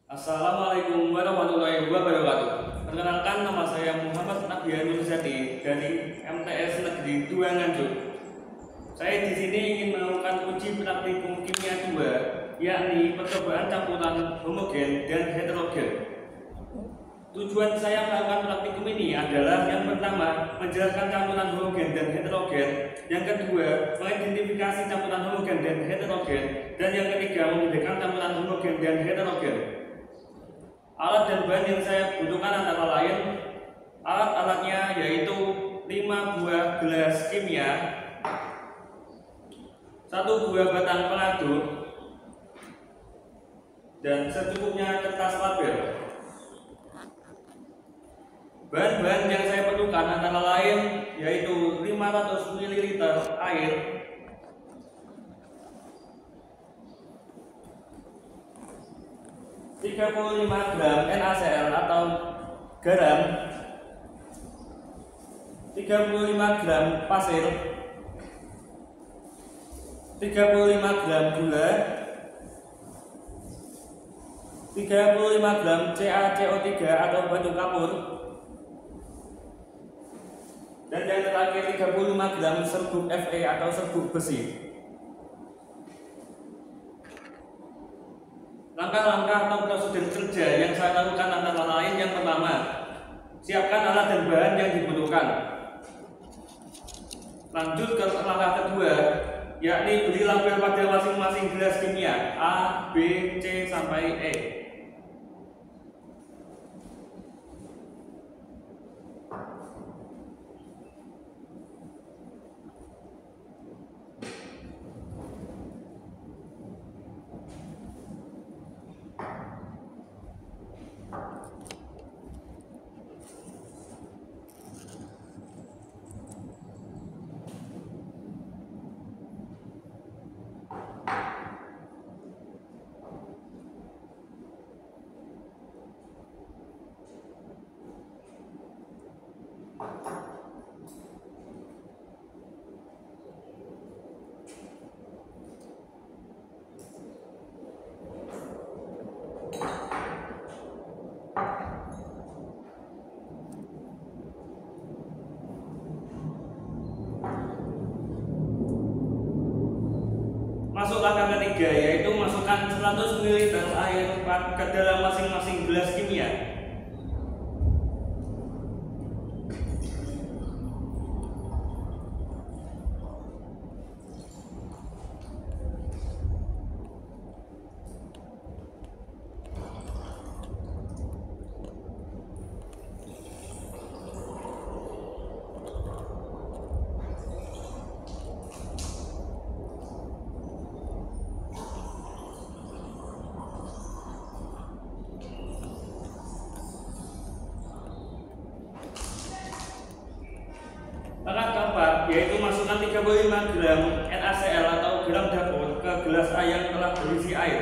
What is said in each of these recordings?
Assalamualaikum warahmatullahi wabarakatuh. Perkenalkan, nama saya Muhammad Nabian Nurzati dari MTS Negeri 2 Nganjuk. Saya di sini ingin melakukan uji praktikum kimia 2, yakni percobaan campuran homogen dan heterogen. Tujuan saya melakukan praktikum ini adalah yang pertama, menjelaskan campuran homogen dan heterogen, yang kedua, mengidentifikasi campuran homogen dan heterogen, dan yang ketiga, membedakan campuran homogen dan heterogen. Alat dan bahan yang saya butuhkan antara lain alat-alatnya yaitu 5 buah gelas kimia, 1 buah batang pengaduk, dan secukupnya kertas label. Bahan-bahan yang saya perlukan antara lain yaitu 500 ml air, 35 gram NaCl atau garam, 35 gram pasir, 35 gram gula, 35 gram CaCO3 atau batu kapur, dan yang terakhir 35 gram serbuk Fe atau serbuk besi. Langkah-langkah atau prosedur kerja yang saya lakukan antara lain yang pertama, siapkan alat dan bahan yang dibutuhkan. Lanjut ke langkah kedua, yakni beri label pada masing-masing gelas kimia A, B, C sampai E. Masuk langkah ketiga, yaitu masukkan 100 ml air ke dalam masing-masing gelas kimia. Langkah keempat, yaitu masukkan 35 gram NaCl atau garam dapur ke gelas A yang telah berisi air.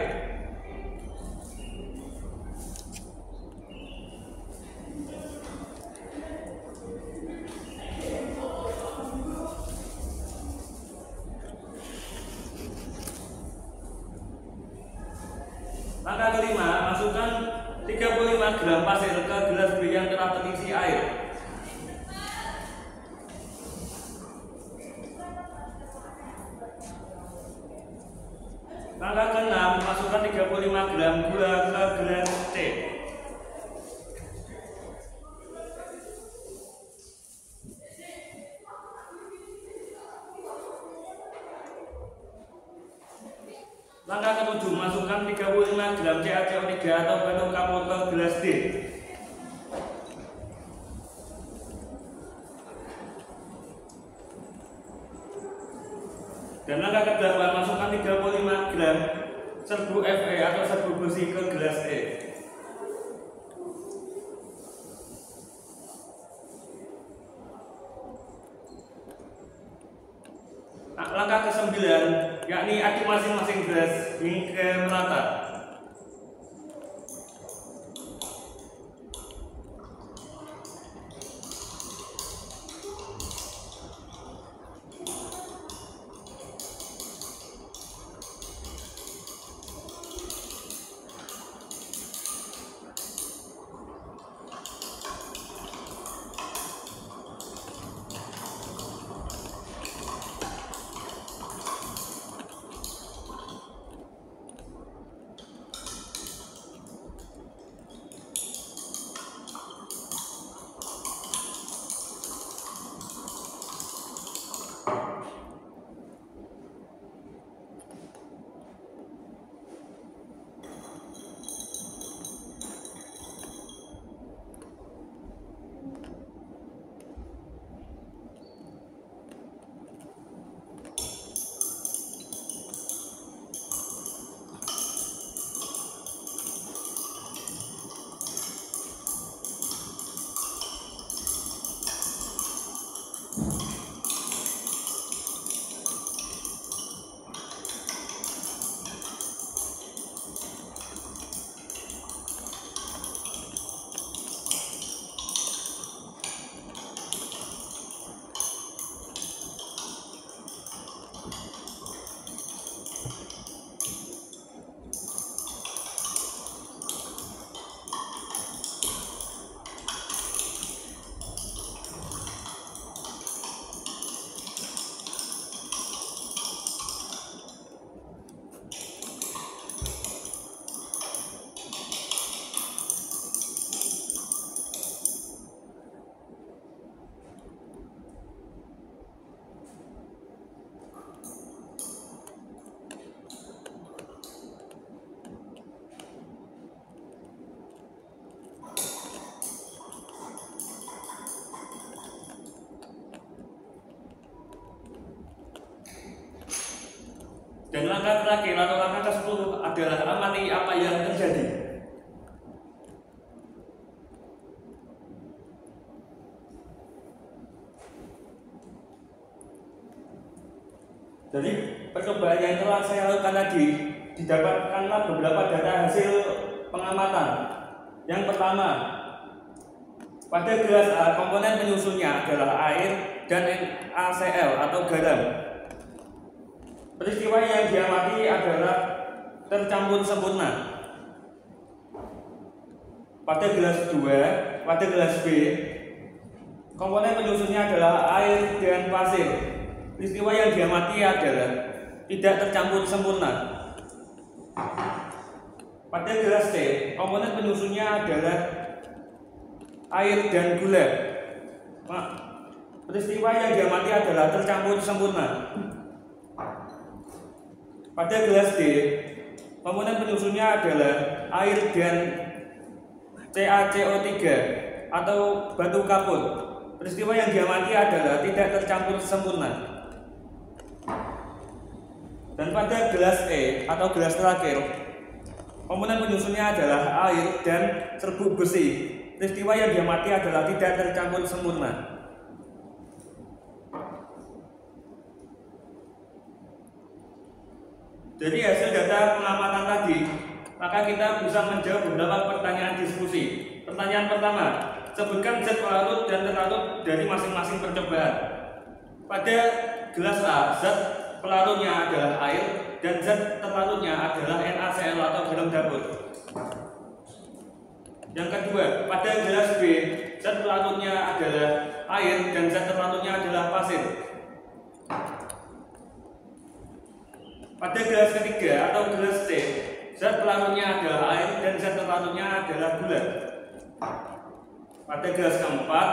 Langkah kelima, masukkan 35 gram pasir ke gelas B yang telah terisi air. Langkah ke-6, masukkan 35 gram gula ke gelas C. Langkah ke-7, masukkan 35 gram CaCO3 atau batu kapur ke gelas D. Dan langkah ke-8, masukkan 35 gram serbuk Fe atau serbuk besi ke gelas E. Langkah ke-9, yakni aduk masing-masing gelas hingga merata. langkah terakhir atau langkah ke-10 adalah amati apa yang terjadi. Jadi percobaan yang telah saya lakukan tadi, didapatkanlah beberapa data hasil pengamatan. Yang pertama, pada gelas A, komponen penyusunnya adalah air dan NaCl atau garam. Peristiwa yang diamati adalah tercampur sempurna. Pada gelas B, komponen penyusunnya adalah air dan pasir. Peristiwa yang diamati adalah tidak tercampur sempurna. Pada gelas C, komponen penyusunnya adalah air dan gula. Peristiwa yang diamati adalah tercampur sempurna. Pada gelas D, komponen penyusunnya adalah air dan CaCO3 atau batu kapur. Peristiwa yang diamati adalah tidak tercampur sempurna. Dan pada gelas E atau gelas terakhir, komponen penyusunnya adalah air dan serbuk besi. Peristiwa yang diamati adalah tidak tercampur sempurna. Jadi hasil data pengamatan tadi, maka kita bisa menjawab beberapa pertanyaan diskusi. Pertanyaan pertama, sebutkan zat pelarut dan terlarut dari masing-masing percobaan. Pada gelas A, zat pelarutnya adalah air dan zat terlarutnya adalah NaCl atau garam dapur. Yang kedua, pada gelas B, zat pelarutnya adalah air dan zat terlarutnya adalah pasir. Pada gelas ketiga atau gelas C, zat pelarutnya adalah air dan zat terlarutnya adalah gula. Pada gelas keempat,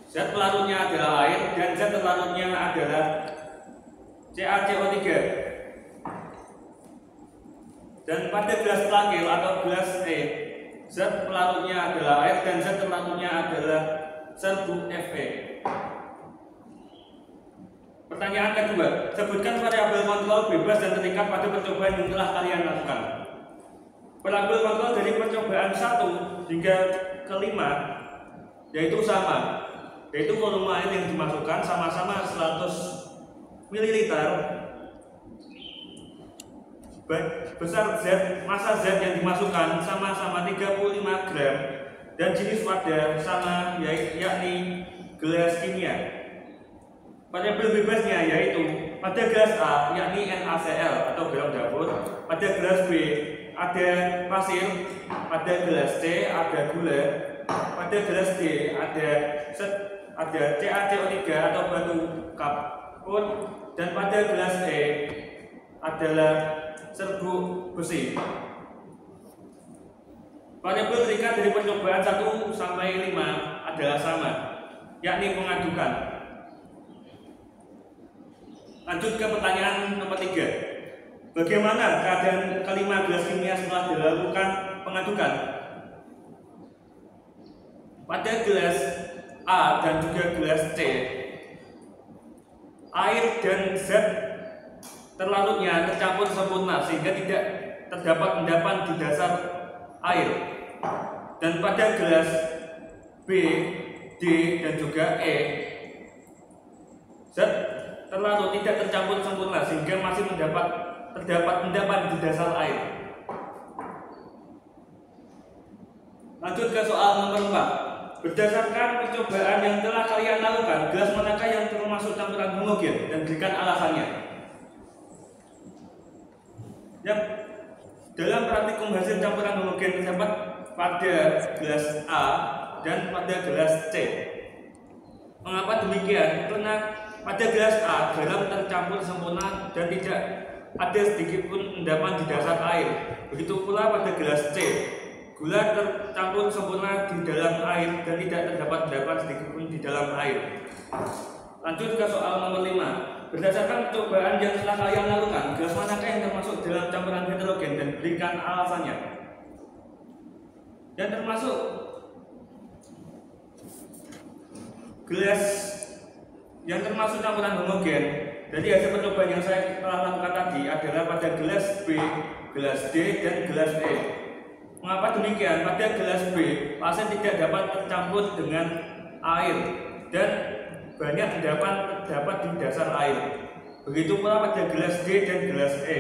zat pelarutnya adalah air dan zat terlarutnya adalah CaCO3. Dan pada gelas terakhir atau gelas E, zat pelarutnya adalah air dan zat terlarutnya adalah serbuk Fe. Pertanyaan kedua, sebutkan variabel kontrol bebas dan terikat pada percobaan yang telah kalian lakukan. Variabel kontrol dari percobaan 1 hingga ke-5 yaitu sama, yaitu volume air yang dimasukkan sama-sama 100 ml, besar Z, massa Z yang dimasukkan sama-sama 35 gram, dan jenis wadah sama, yakni gelas kimia. Variabel bebasnya yaitu pada gelas A yakni NaCl atau garam dapur, pada gelas B ada pasir, pada gelas C ada gula, pada gelas D ada CaCO3 atau batu kapur, dan pada gelas E adalah serbuk besi. Variabel terikat dari percobaan 1 sampai 5 adalah sama, yakni mengadukan. Lanjut ke pertanyaan nomor 3. Bagaimana keadaan kelima gelas kimia setelah dilakukan pengadukan? Pada gelas A dan juga gelas C, air dan zat terlarutnya tercampur sempurna sehingga tidak terdapat endapan di dasar air. Dan pada gelas B, D, dan juga E, zat terlarut tidak tercampur sempurna sehingga masih terdapat endapan di dasar air. Lanjut ke soal nomor 4. Berdasarkan percobaan yang telah kalian lakukan, gelas manakah yang termasuk campuran homogen dan berikan alasannya. Dalam praktikum hasil campuran homogen terdapat pada gelas A dan pada gelas C. Mengapa demikian? Karena pada gelas A, garam tercampur sempurna dan tidak ada sedikit pun endapan di dasar air. Begitu pula pada gelas C, gula tercampur sempurna di dalam air dan tidak terdapat endapan sedikit pun di dalam air. Lanjut ke soal nomor 5. Berdasarkan percobaan yang telah kalian lakukan, gelas manakah yang termasuk dalam campuran heterogen dan berikan alasannya. Yang termasuk gelas yang termasuk campuran homogen Jadi hasil percobaan yang saya telah lakukan tadi adalah pada gelas B, gelas D, dan gelas E. Mengapa demikian? Pada gelas B, pasien tidak dapat tercampur dengan air dan banyak terdapat di dasar air. Begitu pula pada gelas D dan gelas E.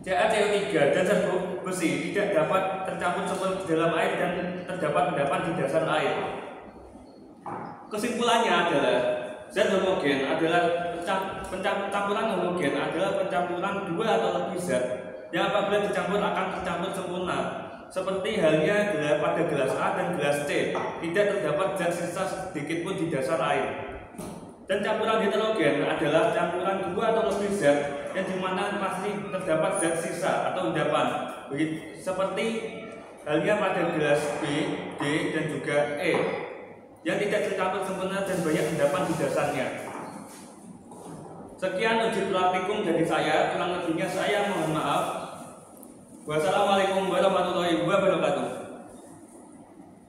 CaCO3 dan serbuk besi tidak dapat tercampur sempurna di dalam air dan terdapat di dasar air. Kesimpulannya adalah zat homogen adalah pencampuran homogen adalah pencampuran dua atau lebih zat yang apabila dicampur akan tercampur sempurna. Seperti halnya pada gelas A dan gelas C, tidak terdapat zat sisa sedikit pun di dasar air. Dan campuran heterogen adalah campuran dua atau lebih zat yang dimana masih terdapat zat sisa atau endapan. Seperti halnya pada gelas B, D, dan juga E yang tidak tercampur sempurna dan banyak endapan di dasarnya. Sekian uji praktikum dari saya, kurang lebihnya saya mohon maaf. Wassalamualaikum warahmatullahi wabarakatuh.